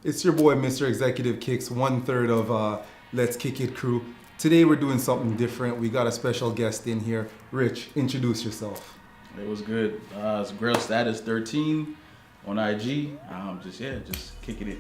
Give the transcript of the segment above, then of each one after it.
It's your boy, Mr. Executive Kicks, one third of Let's Kick It crew. Today we're doing something different. We got a special guest in here. Rich, introduce yourself. It was good. It's Grail Status 13 on IG. Just kicking it.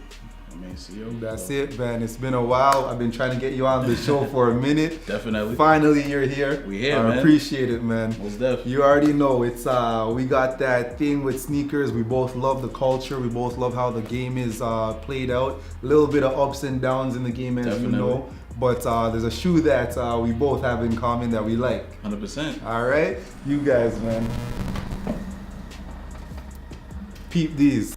I mean, CEO. That's it, man. It's been a while. I've been trying to get you on the show for a minute. Definitely. Finally, you're here. We here, I man. appreciate it, man. Most definitely. You already know it's we got that thing with sneakers. We both love the culture. We both love how the game is played out. A little bit of ups and downs in the game, as Definitely. you know. But there's a shoe that we both have in common that we like. 100%. All right, you guys, man. Peep these.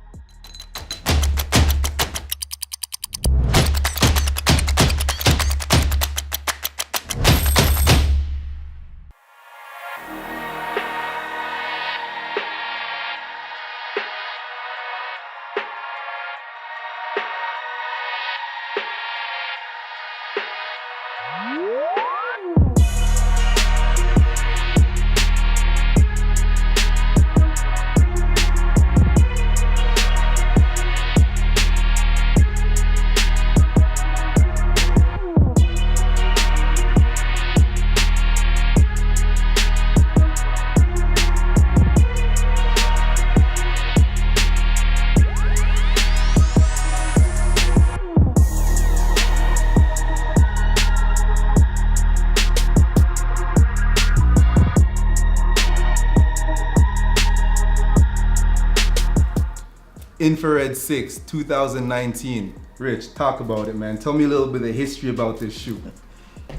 Infrared 6, 2019. Rich, talk about it, man. Tell me a little bit of history about this shoe.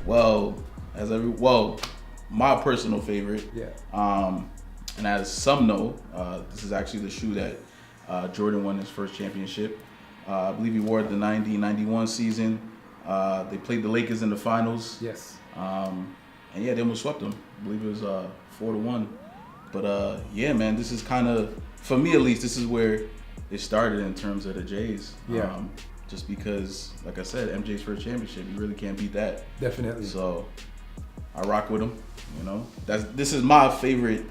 Well, my personal favorite. Yeah. And as some know, this is actually the shoe that Jordan won his first championship. I believe he wore it the 90-91 season. They played the Lakers in the finals. Yes. And yeah, they almost swept them. I believe it was 4-1. But yeah, man, this is kind of, for me at least, this is where it started in terms of the Jays. Yeah. Just because, like I said, MJ's first championship, you really can't beat that. Definitely. So I rock with him. You know, this is my favorite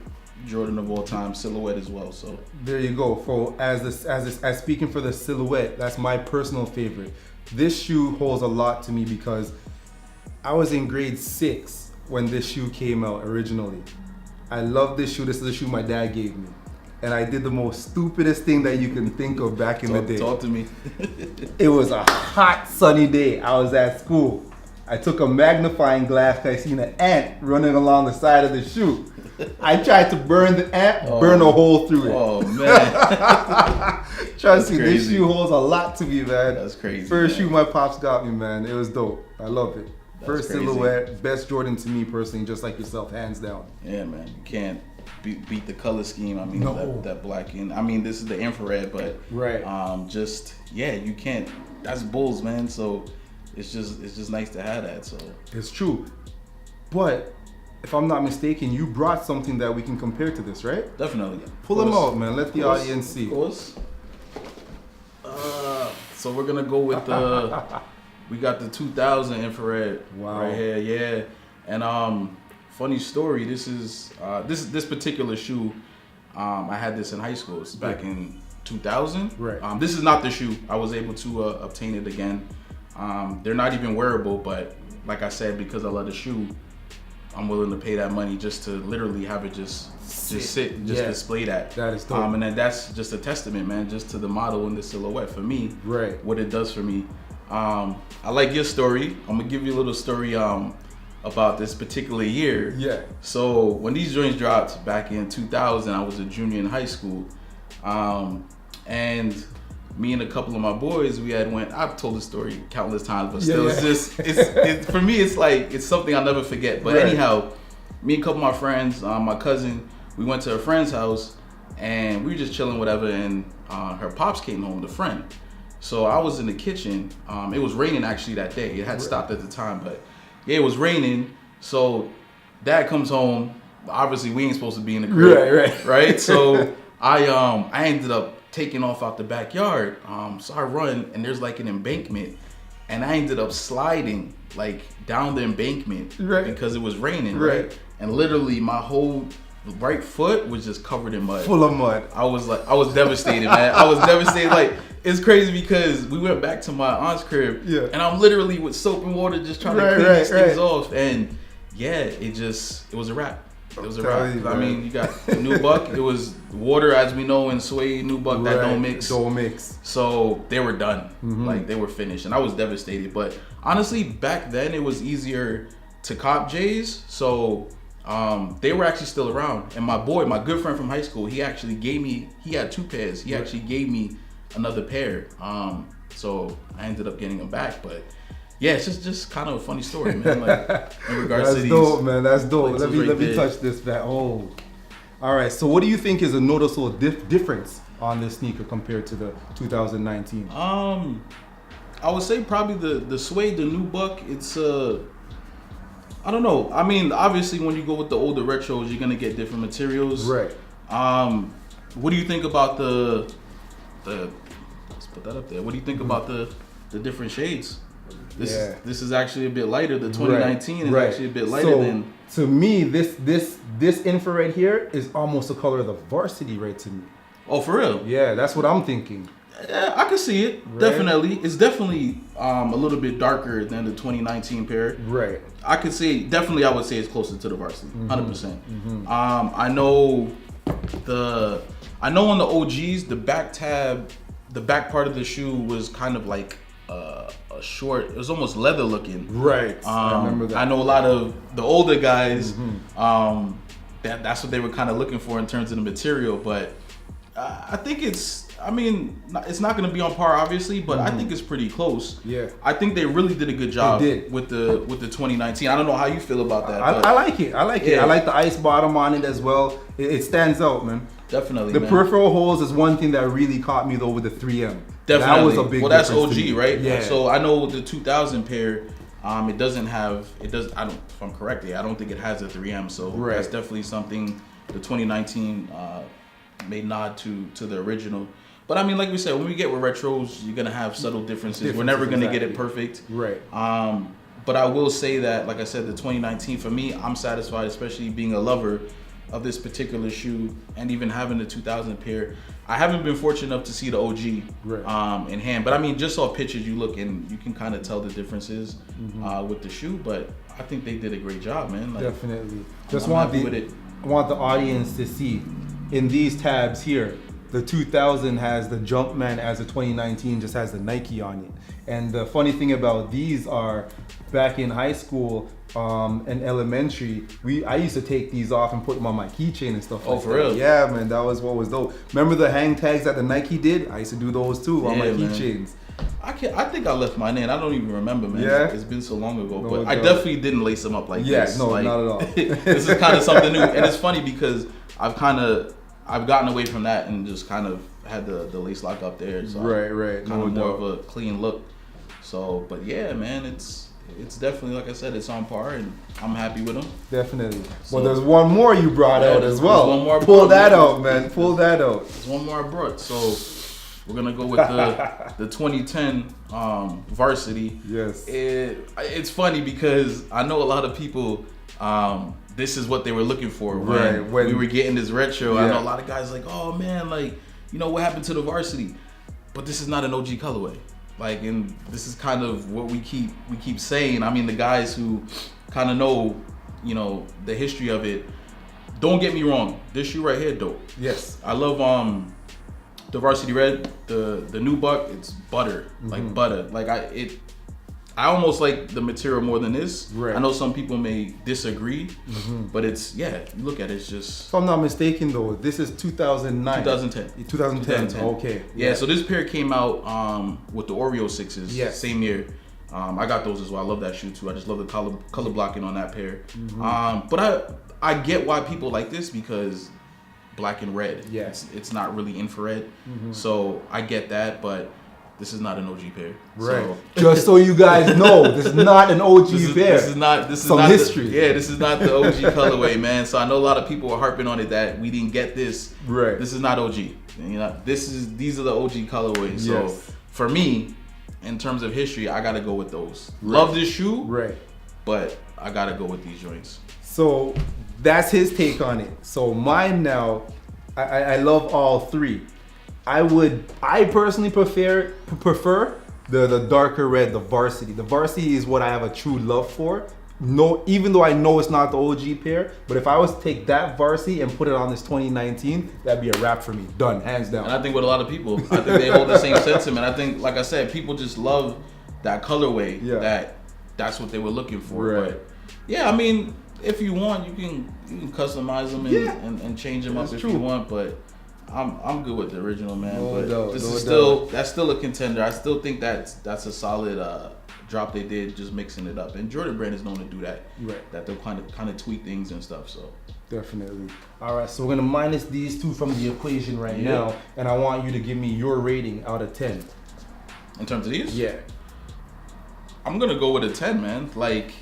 Jordan of all time silhouette as well. So there you go. For as speaking for the silhouette, that's my personal favorite. This shoe holds a lot to me because I was in grade 6 when this shoe came out originally. I love this shoe. This is the shoe my dad gave me. And I did the most stupidest thing that you can think of back in the day. Talk to me. It was a hot sunny day. I was at school. I took a magnifying glass because I seen an ant running along the side of the shoe. I tried to burn the ant, burn a hole through it. Oh man. Trust me, this crazy. shoe holds a lot to me, man. That's crazy. First man. shoe my pops got me, man. It was dope. I love it. That's First crazy. silhouette, best Jordan to me personally, just like yourself, hands down. Yeah, man. You can't beat the color scheme. I mean, No. that black and I mean, this is the infrared, but Right. just yeah, you can't. That's Bulls, man. So it's just nice to have that. So It's true. But if I'm not mistaken, you brought something that we can compare to this, right? definitely Pull them out, man. Let the audience see. Of course. So we're gonna go with the. We got the 2000 infrared Wow. right here, yeah. And funny story. This is this particular shoe. I had this in high school. It's back in 2000. Right. This is not the shoe. I was able to obtain it again. They're not even wearable, but like I said, because I love the shoe, I'm willing to pay that money just to literally have it just sit and just Yeah. display that. That is dope. And then that's just a testament, man, just to the model and the silhouette for me. Right. What it does for me. I like your story. I'm gonna give you a little story about this particular year. Yeah. So when these joints dropped back in 2000, I was a junior in high school, and me and a couple of my boys, we had went. I've told the story countless times, but still, Yeah. it's for me. It's like it's something I'll never forget. But Right. anyhow, me and a couple of my friends, my cousin, we went to a friend's house, and we were just chilling, whatever. And her pops came home with a friend. So I was in the kitchen. It was raining actually that day. It had stopped at the time, but yeah, it was raining. So dad comes home. Obviously, we ain't supposed to be in the crib, right? So I ended up taking off out the backyard. So I run, and there's like an embankment, and I ended up sliding like down the embankment because it was raining, right? And literally my whole right foot was just covered in mud. Full of mud. I was devastated, man. I was devastated. Like it's crazy because we went back to my aunt's crib, and I'm literally with soap and water just trying to clean these things off, and it was a wrap. It was a wrap. I mean, you got the nubuck. It was water, as we know in suede nubuck, that don't mix. Don't mix. So they were done. Like they were finished, and I was devastated. But honestly, back then it was easier to cop J's. So they were actually still around. And my good friend from high school, he actually gave me. He had 2 pairs. He actually gave me another pair. So I ended up getting them back, but. Yeah, it's just kind of a funny story, man. Like in regards to these. That's dope, man. That's dope. Let me touch this back. Oh, all right. So, what do you think is a noticeable difference on this sneaker compared to the 2019? I would say probably the suede, the nubuck. It's I don't know. I mean, obviously, when you go with the older retros, you're gonna get different materials. Right. What do you think about the? Let's put that up there. What do you think about the different shades? This is actually a bit lighter. The 2019 is actually a bit lighter than. To me, this infrared here is almost the color of the varsity red to me. Oh, for real? Yeah, that's what I'm thinking. Yeah, I can see it. Right? Definitely, it's definitely a little bit darker than the 2019 pair. Right. I could say definitely. I would say it's closer to the varsity, 100%. I know on the OGs, the back tab, the back part of the shoe was kind of like a short. It was almost leather looking. Right. I remember that. I know a lot of the older guys. That's what they were kind of looking for in terms of the material, but I think it's. I mean, it's not going to be on par, obviously, but I think it's pretty close. Yeah. I think they really did a good job with the 2019. I don't know how you feel about that. I like it. I like it. I like the ice bottom on it as well. It stands out, man. Definitely. The peripheral holes is one thing that really caught me though with the 3M. Definitely. That was a big. Well, that's OG, right? Yeah. So I know with the 2000 pair, it doesn't have. It does. I don't. If I'm correct, I don't think it has a 3M. So that's definitely something the 2019 made nod to the original. But I mean, like we said, when we get with retros, you're gonna have subtle differences. We're never gonna get it perfect. Right. But I will say that, like I said, the 2019 for me, I'm satisfied, especially being a lover of this particular shoe and even having the 2000 pair. I haven't been fortunate enough to see the OG in hand, but I mean, just off pictures, you look and you can kind of tell the differences with the shoe. But I think they did a great job, man. Like, definitely. I want the audience to see in these tabs here. The 2000 has the Jumpman, as the 2019 just has the Nike on it. And the funny thing about these are, back in high school and elementary, I used to take these off and put them on my keychain and stuff. Oh, for real? Yeah, man, that was what was dope. Remember the hang tags that the Nike did? I used to do those too on my keychains. I think I left mine in. I don't even remember, man. Yeah? It's been so long ago, but I definitely didn't lace them up like this. No, like, not at all. This is kind of something new, and it's funny because I've gotten away from that and just kind of had the lace lock up there. So right. Kind of more of a clean look. So, but yeah, man, it's definitely, like I said, it's on par, and I'm happy with them. Definitely. So, well, there's one more you brought out as well. One more. Pull that out, man. Pull that out. There's one more I brought. So we're gonna go with the 2010 varsity. Yes. It's funny because I know a lot of people. This is what they were looking for when we were getting this retro. I know a lot of guys like, oh man, like, you know, what happened to the varsity? But this is not an OG colorway. Like, and this is kind of what we keep saying. I mean, the guys who kind of know, you know, the history of it. Don't get me wrong, this shoe right here, dope. Yes. I love the varsity red, the nubuck. It's butter, like butter. Like I almost like the material more than this. Right. I know some people may disagree, but it's, you look at it, it's just... If I'm not mistaken though, this is 2009. 2010. 2010, okay. Yeah, so this pair came out with the Oreo 6s, same year. I got those as well. I love that shoe too. I just love the color blocking on that pair. But I get why people like this because black and red. Yeah. It's not really infrared. So I get that, but... This is not an OG pair. Right. So. Just so you guys know, this is not an OG pair. This is not history. This is not the OG colorway, man. So I know a lot of people are harping on it that we didn't get this. Right. This is not OG. You know, these are the OG colorways. Yes. So for me, in terms of history, I gotta go with those. Right. Love this shoe. Right. But I gotta go with these joints. So that's his take on it. So mine now, I love all three. I personally prefer the darker red, the Varsity. The Varsity is what I have a true love for. No, even though I know it's not the OG pair, but if I was to take that Varsity and put it on this 2019, that'd be a wrap for me. Done, hands down. And I think with a lot of people, I think they hold the same sentiment. I think, like I said, people just love that colorway. Yeah. That's what they were looking for. Right. But yeah, I mean, if you want, you can customize them and change them up if you want. But I'm good with the original, man. That's still a contender. I still think that's a solid drop they did, just mixing it up. And Jordan Brand is known to do that. Right. That they'll kind of tweak things and stuff. So definitely. All right, so we're gonna minus these two from the equation right now, and I want you to give me your rating out of 10. In terms of these, Yeah. I'm gonna go with a 10, man. Like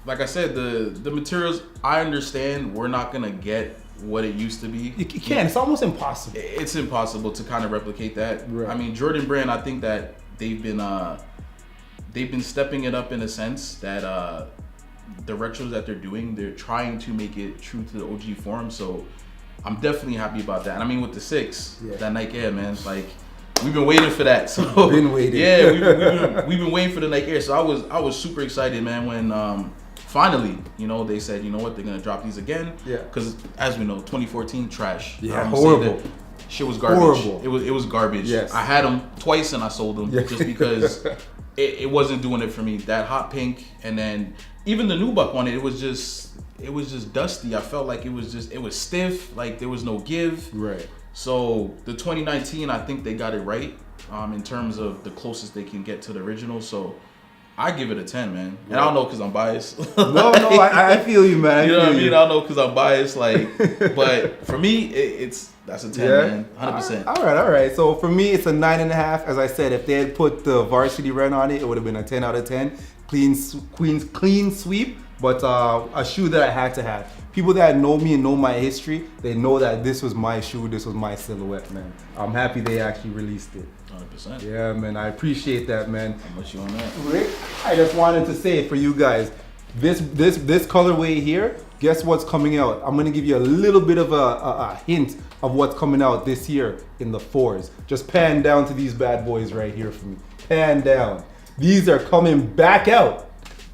I said, the materials, I understand we're not gonna get what it used to be. You can. It's almost impossible. It's impossible to kind of replicate that. Right. I mean, Jordan Brand, I think that they've been stepping it up in a sense that the retros that they're doing, they're trying to make it true to the OG form. So I'm definitely happy about that. And I mean, with the 6, that Nike Air, man, like we've been waiting for that. So been waiting. Yeah, we've been waiting for the Nike Air. So I was super excited, man, when finally, they said, you know what, they're gonna drop these again. Yeah. Because as we know, 2014 trash. Yeah, horrible. Shit was garbage. Horrible. It was garbage. Yes. I had them twice and I sold them just because it wasn't doing it for me. That hot pink and then even the nubuck on it, it was just dusty. I felt like it was stiff, like there was no give. Right. So the 2019, I think they got it right in terms of the closest they can get to the original. So I give it a 10, man. And I don't know because I'm biased. No, I feel you, man. You know what I mean? I don't know because I'm biased. But for me, that's a 10, man. 100%. All right. So for me, it's a 9.5. As I said, if they had put the Varsity Red on it, it would have been a 10 out of 10. Clean sweep, but a shoe that I had to have. People that know me and know my history, they know that this was my shoe, this was my silhouette, man. I'm happy they actually released it. 100%. Yeah, man, I appreciate that, man. How much you on that? Rick, I just wanted to say for you guys, this colorway here, guess what's coming out? I'm gonna give you a little bit of a hint of what's coming out this year in the 4s. Just pan down to these bad boys right here for me. Pan down. These are coming back out.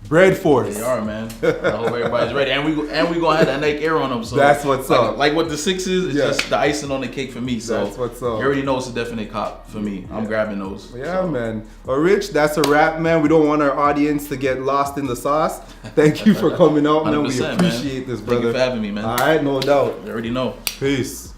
Bread Force. They are, man. I hope everybody's ready, and we gonna have that Nike Air on them. So that's what's up. Like what the 6 is, it's just the icing on the cake for me. So that's what's up. You already know it's a definite cop for me. I'm grabbing those. Yeah, so. Man. Well, Rich, that's a wrap, man. We don't want our audience to get lost in the sauce. Thank you for coming out, man. We appreciate this, brother. Thank you for having me, man. All right, no doubt. You already know. Peace.